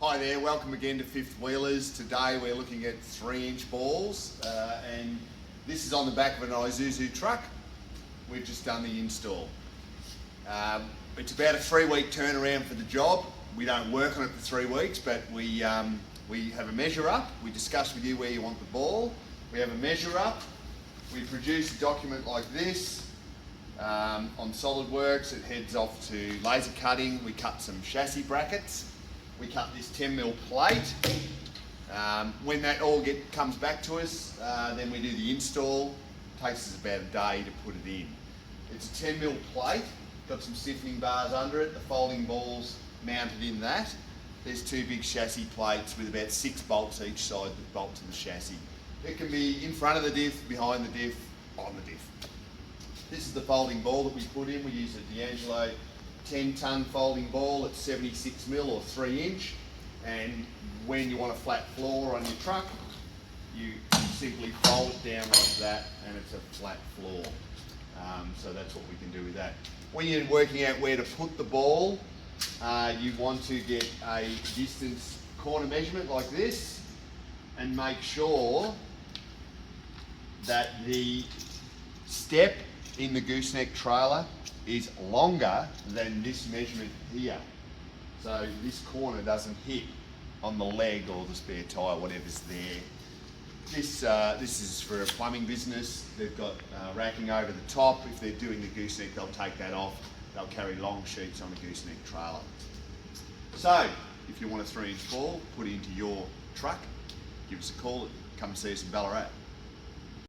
Hi there, welcome again to Fifth Wheelers. Today we're looking at 3-inch balls and this is on the back of an Isuzu truck. We've just done the install. It's about a 3-week turnaround for the job. We don't work on it for 3 weeks, but we have a measure up. We discuss with you where you want the ball. We have a measure up. We produce a document like this. On SolidWorks, it heads off to laser cutting. We cut some chassis brackets. We cut this 10mm plate. When that all comes back to us, then we do the install. It takes us about a day to put it in. It's a 10mm plate, got some stiffening bars under it, the folding balls mounted in that. There's 2 big chassis plates with about 6 bolts each side that bolt to the chassis. It can be in front of the diff, behind the diff, on the diff. This is the folding ball that we put in. We use a D'Angelo 10-ton folding ball at 76mm or 3-inch, and when you want a flat floor on your truck, you simply fold it down like that and it's a flat floor. So that's what we can do with that. When you're working out where to put the ball, you want to get a distance corner measurement like this and make sure that the step in the gooseneck trailer is longer than this measurement here. So this corner doesn't hit on the leg or the spare tyre, whatever's there. This is for a plumbing business. They've got racking over the top. If they're doing the gooseneck, they'll take that off. They'll carry long sheets on a gooseneck trailer. So if you want a 3-inch ball, put it into your truck, give us a call. Come and see us in Ballarat.